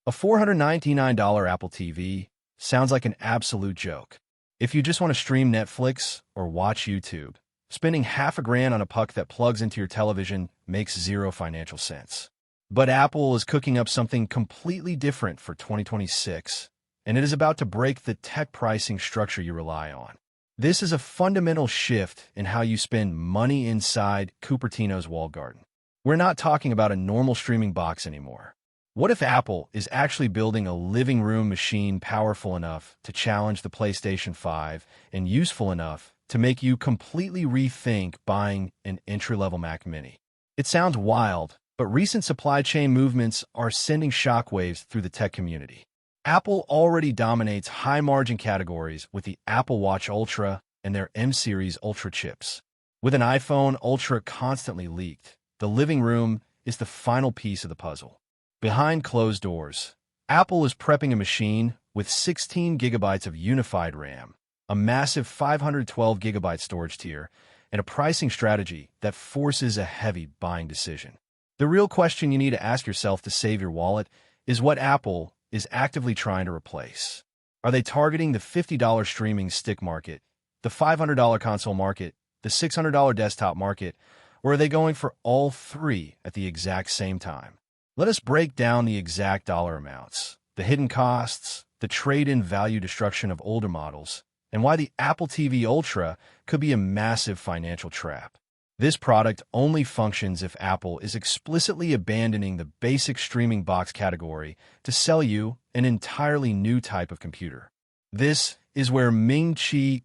A $499 Apple TV sounds like an absolute joke. If you just want to stream Netflix or watch YouTube, spending half a grand on a puck that plugs into your television makes zero financial sense. But Apple is cooking up something completely different for 2026, and it is about to break the tech pricing structure you rely on. This is a fundamental shift in how you spend money inside Cupertino's walled garden. We're not talking about a normal streaming box anymore. What if Apple is actually building a living room machine powerful enough to challenge the PlayStation 5 and useful enough to make you completely rethink buying an entry-level Mac Mini? It sounds wild, but recent supply chain movements are sending shockwaves through the tech community. Apple already dominates high-margin categories with the Apple Watch Ultra and their M-Series Ultra chips. With an iPhone Ultra constantly leaked, the living room is the final piece of the puzzle. Behind closed doors, Apple is prepping a machine with 16 gigabytes of unified RAM, a massive 512 gigabyte storage tier, and a pricing strategy that forces a heavy buying decision. The real question you need to ask yourself to save your wallet is what Apple is actively trying to replace. Are they targeting the $50 streaming stick market, the $500 console market, the $600 desktop market, or are they going for all three at the exact same time? Let us break down the exact dollar amounts, the hidden costs, the trade-in value destruction of older models, and why the Apple TV Ultra could be a massive financial trap. This product only functions if Apple is explicitly abandoning the basic streaming box category to sell you an entirely new type of computer. This is where Ming-Chi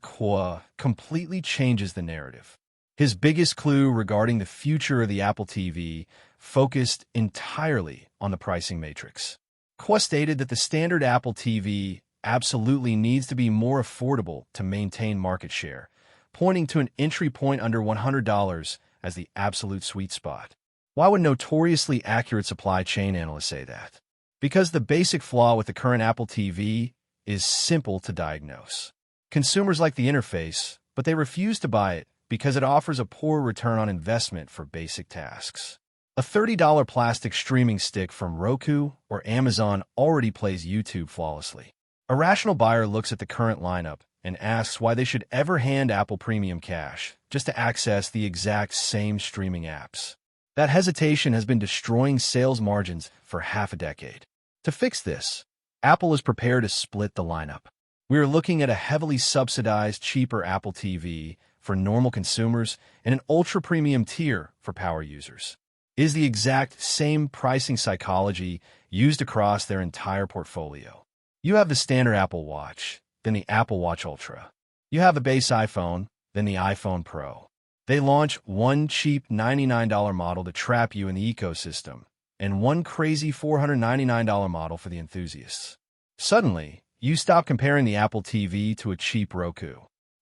completely changes the narrative. His biggest clue regarding the future of the Apple TV focused entirely on the pricing matrix. Kuo stated that the standard Apple TV absolutely needs to be more affordable to maintain market share, pointing to an entry point under $100 as the absolute sweet spot. Why would notoriously accurate supply chain analysts say that? Because the basic flaw with the current Apple TV is simple to diagnose. Consumers like the interface, but they refuse to buy it because it offers a poor return on investment for basic tasks. A $30 plastic streaming stick from Roku or Amazon already plays YouTube flawlessly. A rational buyer looks at the current lineup and asks why they should ever hand Apple Premium cash just to access the exact same streaming apps. That hesitation has been destroying sales margins for half a decade. To fix this, Apple is prepared to split the lineup. We are looking at a heavily subsidized, cheaper Apple TV for normal consumers and an ultra-premium tier for power users. It is the exact same pricing psychology used across their entire portfolio. You have the standard Apple Watch, then the Apple Watch Ultra. You have the base iPhone, then the iPhone Pro. They launch one cheap $99 model to trap you in the ecosystem, and one crazy $499 model for the enthusiasts. Suddenly, you stop comparing the Apple TV to a cheap Roku.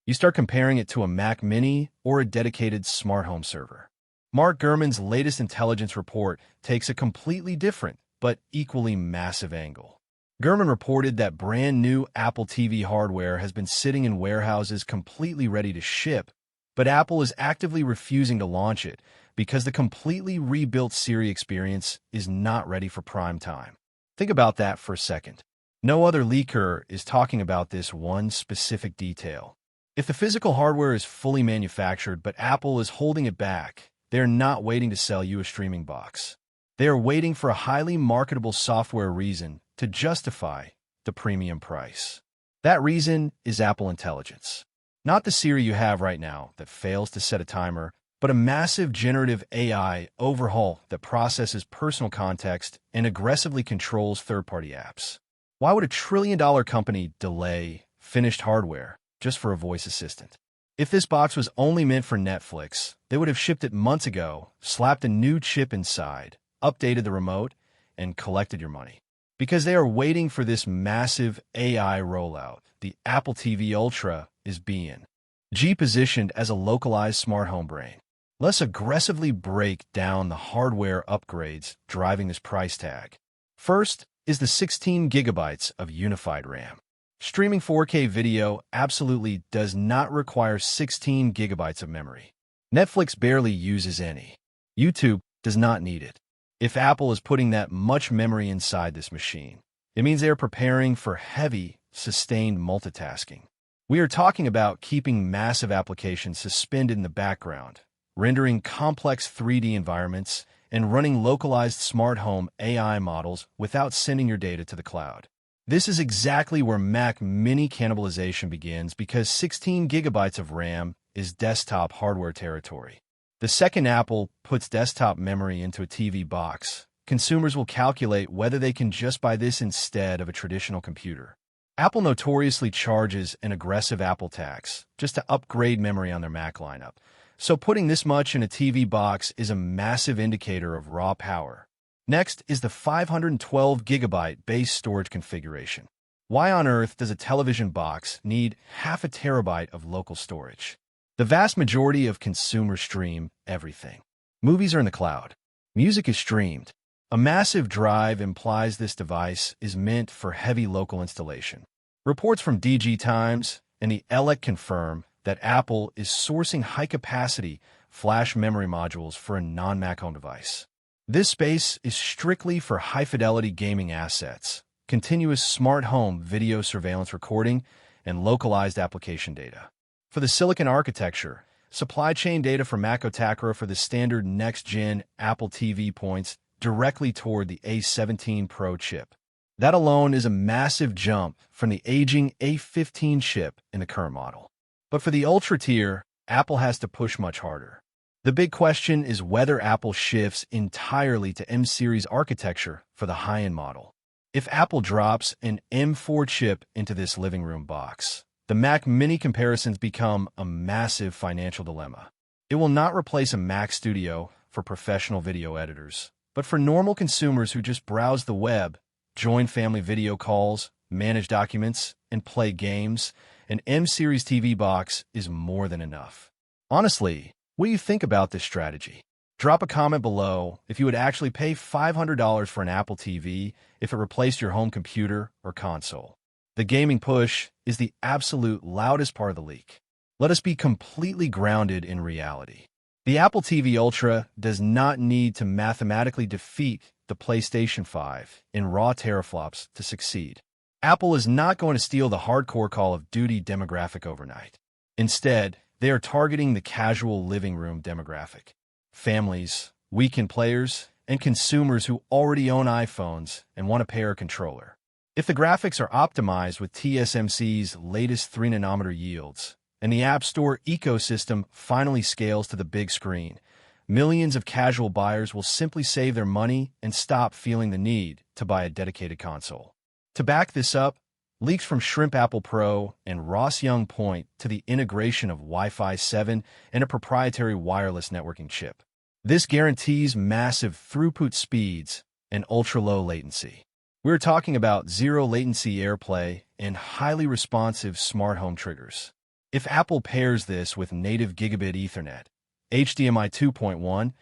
You start comparing it to a Mac Mini or a dedicated smart home server. Mark Gurman's latest intelligence report takes a completely different but equally massive angle. Gurman reported that brand new Apple TV hardware has been sitting in warehouses completely ready to ship, but Apple is actively refusing to launch it because the completely rebuilt Siri experience is not ready for prime time. Think about that for a second. No other leaker is talking about this one specific detail. If the physical hardware is fully manufactured but Apple is holding it back, they are not waiting to sell you a streaming box. They are waiting for a highly marketable software reason to justify the premium price. That reason is Apple Intelligence. Not the Siri you have right now that fails to set a timer, but a massive generative AI overhaul that processes personal context and aggressively controls third-party apps. Why would a trillion-dollar company delay finished hardware just for a voice assistant? If this box was only meant for Netflix, they would have shipped it months ago, slapped a new chip inside, updated the remote, and collected your money. Because they are waiting for this massive AI rollout, the Apple TV Ultra is being positioned as a localized smart home brain. Let's aggressively break down the hardware upgrades driving this price tag. First is the 16 gigabytes of unified RAM. Streaming 4K video absolutely does not require 16 gigabytes of memory. Netflix barely uses any. YouTube does not need it. If Apple is putting that much memory inside this machine, it means they are preparing for heavy, sustained multitasking. We are talking about keeping massive applications suspended in the background, rendering complex 3D environments, and running localized smart home AI models without sending your data to the cloud. This is exactly where Mac Mini cannibalization begins because 16 gigabytes of RAM is desktop hardware territory. The second Apple puts desktop memory into a TV box, consumers will calculate whether they can just buy this instead of a traditional computer. Apple notoriously charges an aggressive Apple tax just to upgrade memory on their Mac lineup, so putting this much in a TV box is a massive indicator of raw power. Next is the 512 gigabyte base storage configuration. Why on earth does a television box need half a terabyte of local storage? The vast majority of consumers stream everything. Movies are in the cloud. Music is streamed. A massive drive implies this device is meant for heavy local installation. Reports from DG Times and the ELEC confirm that Apple is sourcing high-capacity flash memory modules for a non-Mac home device. This space is strictly for high-fidelity gaming assets, continuous smart home video surveillance recording, and localized application data. For the silicon architecture, supply chain data for Mac Otakara for the standard next-gen Apple TV points directly toward the A17 Pro chip. That alone is a massive jump from the aging A15 chip in the current model. But for the Ultra tier, Apple has to push much harder. The big question is whether Apple shifts entirely to M-series architecture for the high-end model. If Apple drops an M4 chip into this living room box, the Mac Mini comparisons become a massive financial dilemma. It will not replace a Mac Studio for professional video editors, but for normal consumers who just browse the web, join family video calls, manage documents, and play games, an M-series TV box is more than enough. Honestly, what do you think about this strategy? Drop a comment below if you would actually pay $500 for an Apple TV if it replaced your home computer or console. The gaming push is the absolute loudest part of the leak. Let us be completely grounded in reality. The Apple TV Ultra does not need to mathematically defeat the PlayStation 5 in raw teraflops to succeed. Apple is not going to steal the hardcore Call of Duty demographic overnight. Instead, they are targeting the casual living room demographic. Families, weekend players, and consumers who already own iPhones and want to pair a controller. If the graphics are optimized with TSMC's latest 3nm yields, and the App Store ecosystem finally scales to the big screen, millions of casual buyers will simply save their money and stop feeling the need to buy a dedicated console. To back this up, leaks from Shrimp Apple Pro and Ross Young point to the integration of Wi-Fi 7 and a proprietary wireless networking chip. This guarantees massive throughput speeds and ultra-low latency. We're talking about zero-latency AirPlay and highly responsive smart home triggers. If Apple pairs this with native gigabit Ethernet, HDMI 2.1,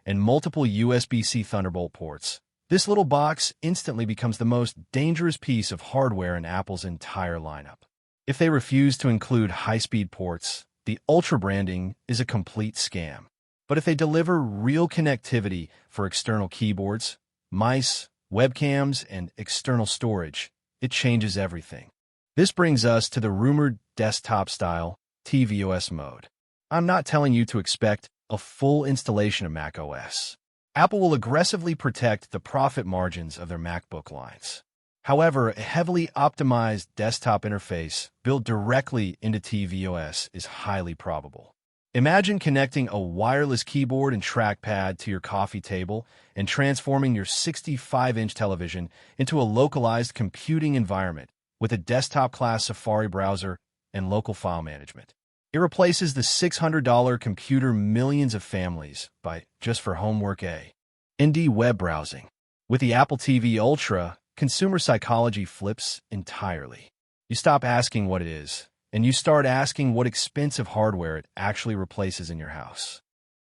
and multiple USB-C Thunderbolt ports, this little box instantly becomes the most dangerous piece of hardware in Apple's entire lineup. If they refuse to include high-speed ports, the Ultra branding is a complete scam. But if they deliver real connectivity for external keyboards, mice, webcams, and external storage, it changes everything. This brings us to the rumored desktop-style tvOS mode. I'm not telling you to expect a full installation of macOS. Apple will aggressively protect the profit margins of their MacBook lines. However, a heavily optimized desktop interface built directly into tvOS is highly probable. Imagine connecting a wireless keyboard and trackpad to your coffee table and transforming your 65-inch television into a localized computing environment with a desktop-class Safari browser and local file management. It replaces the $600 computer millions of families buy just for homework and web browsing. With the Apple TV Ultra, consumer psychology flips entirely. You stop asking what it is, and you start asking what expensive hardware it actually replaces in your house.